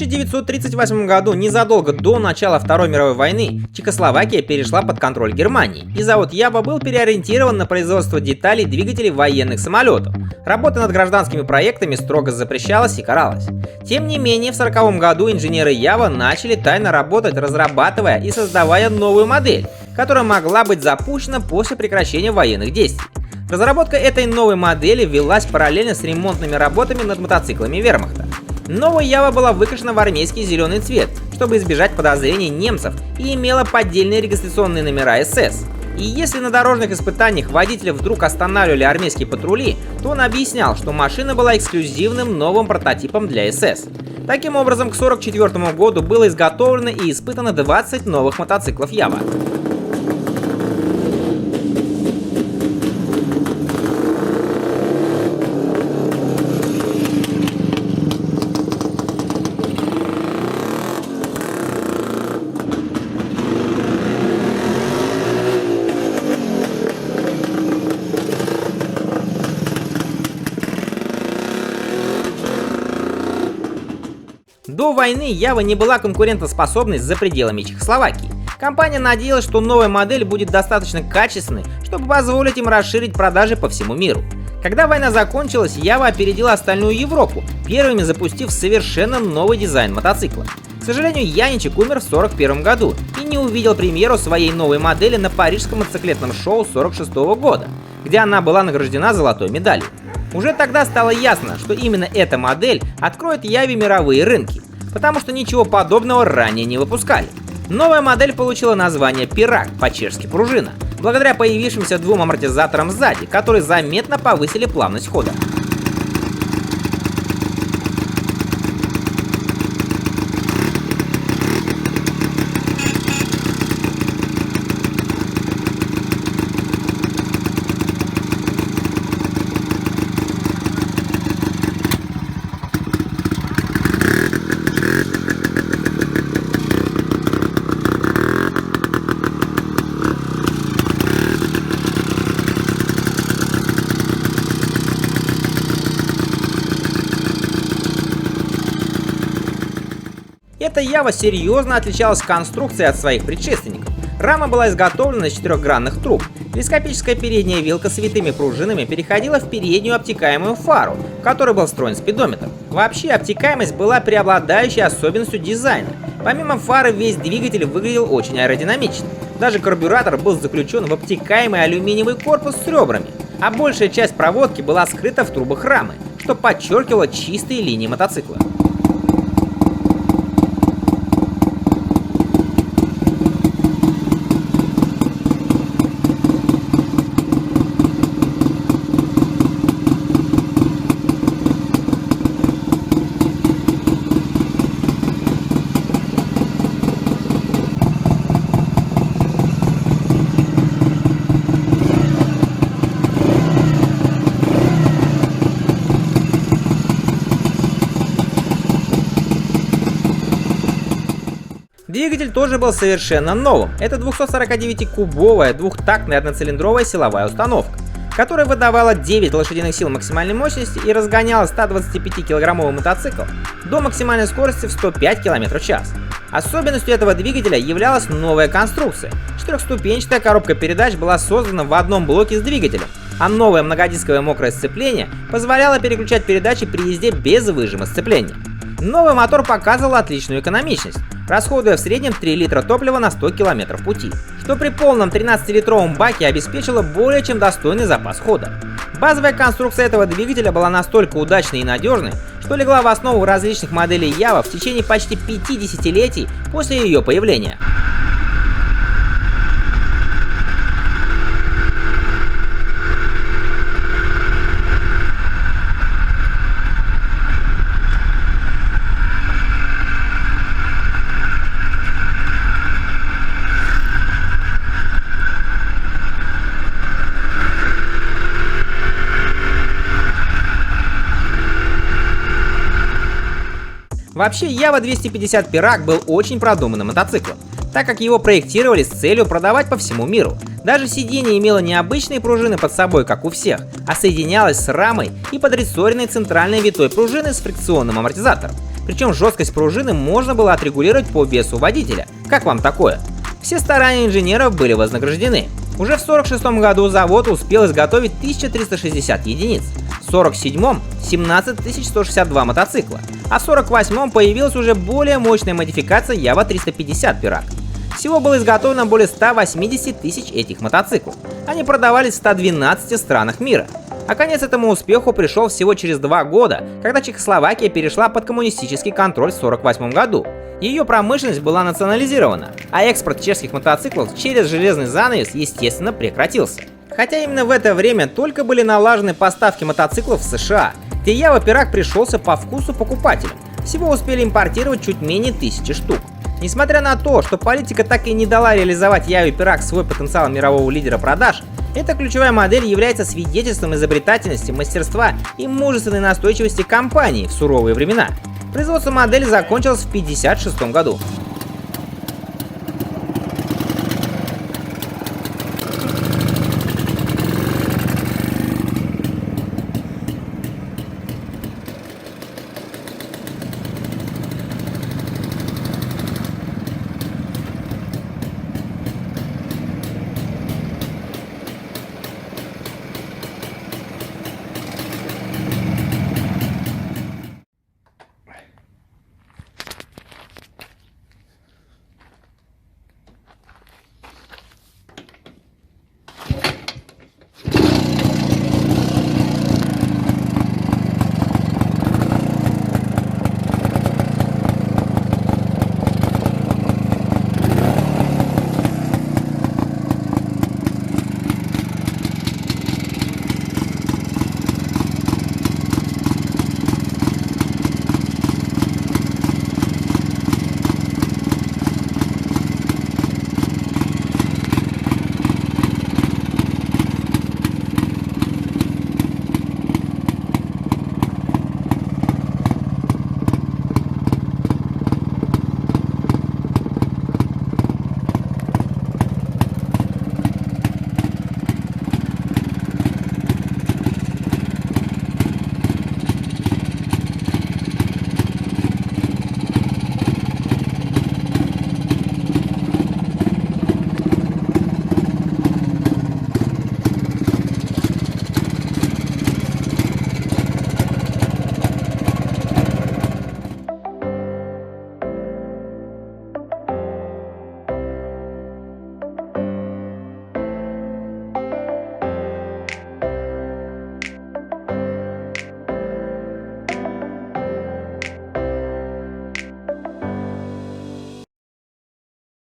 1938 году, незадолго до начала Второй мировой войны, Чехословакия перешла под контроль Германии, и завод ЯВА был переориентирован на производство деталей двигателей военных самолетов. Работа над гражданскими проектами строго запрещалась и каралась. Тем не менее, в 1940 году инженеры ЯВА начали тайно работать, разрабатывая и создавая новую модель, которая могла быть запущена после прекращения военных действий. Разработка этой новой модели велась параллельно с ремонтными работами над мотоциклами вермахта. Новая ЯВА была выкрашена в армейский зеленый цвет, чтобы избежать подозрений немцев, и имела поддельные регистрационные номера СС. И если на дорожных испытаниях водители вдруг останавливали армейские патрули, то он объяснял, что машина была эксклюзивным новым прототипом для СС. Таким образом, к 1944 году было изготовлено и испытано 20 новых мотоциклов ЯВА. До войны ЯВА не была конкурентоспособной за пределами Чехословакии. Компания надеялась, что новая модель будет достаточно качественной, чтобы позволить им расширить продажи по всему миру. Когда война закончилась, ЯВА опередила остальную Европу, первыми запустив совершенно новый дизайн мотоцикла. К сожалению, Яничек умер в 1941 году и не увидел премьеру своей новой модели на парижском мотоциклетном шоу 1946 года, где она была награждена золотой медалью. Уже тогда стало ясно, что именно эта модель откроет ЯВе мировые рынки, потому что ничего подобного ранее не выпускали. Новая модель получила название Perak, по-чешски пружина, благодаря появившимся двум амортизаторам сзади, которые заметно повысили плавность хода. Эта ЯВА серьезно отличалась конструкцией от своих предшественников. Рама была изготовлена из четырехгранных труб. Телескопическая передняя вилка с витыми пружинами переходила в переднюю обтекаемую фару, в которой был встроен спидометр. Вообще, обтекаемость была преобладающей особенностью дизайна. Помимо фары, весь двигатель выглядел очень аэродинамично. Даже карбюратор был заключен в обтекаемый алюминиевый корпус с ребрами, а большая часть проводки была скрыта в трубах рамы, что подчеркивало чистые линии мотоцикла. Двигатель тоже был совершенно новым. Это 249-кубовая двухтактная одноцилиндровая силовая установка, которая выдавала 9 лошадиных сил максимальной мощности и разгоняла 125-килограммовый мотоцикл до максимальной скорости в 105 км в час. Особенностью этого двигателя являлась новая конструкция. Четырехступенчатая коробка передач была создана в одном блоке с двигателем, а новое многодисковое мокрое сцепление позволяло переключать передачи при езде без выжима сцепления. Новый мотор показывал отличную экономичность, расходуя в среднем 3 литра топлива на 100 км пути, что при полном 13-литровом баке обеспечило более чем достойный запас хода. Базовая конструкция этого двигателя была настолько удачной и надежной, что легла в основу различных моделей ЯВА в течение почти 5 десятилетий после ее появления. Вообще, ЯВА 250 Perak был очень продуманным мотоциклом, так как его проектировали с целью продавать по всему миру. Даже сиденье имело не обычные пружины под собой, как у всех, а соединялось с рамой и подрессоренной центральной витой пружиной с фрикционным амортизатором. Причем жесткость пружины можно было отрегулировать по весу водителя. Как вам такое? Все старания инженеров были вознаграждены. Уже в 1946 году завод успел изготовить 1360 единиц, в 1947 – 17 162 мотоцикла, а в 1948 появилась уже более мощная модификация ЯВА 350 Perak. Всего было изготовлено более 180 тысяч этих мотоциклов. Они продавались в 112 странах мира. А конец этому успеху пришел всего через 2 года, когда Чехословакия перешла под коммунистический контроль в 1948 году. Ее промышленность была национализирована, а экспорт чешских мотоциклов через железный занавес, естественно, прекратился. Хотя именно в это время только были налажены поставки мотоциклов в США, где ЯВА Perak пришелся по вкусу покупателям. Всего успели импортировать чуть менее 1000 штук. Несмотря на то, что политика так и не дала реализовать ЯВА Perak свой потенциал мирового лидера продаж, эта ключевая модель является свидетельством изобретательности, мастерства и мужественной настойчивости компании в суровые времена. Производство модели закончилось в 1956 году.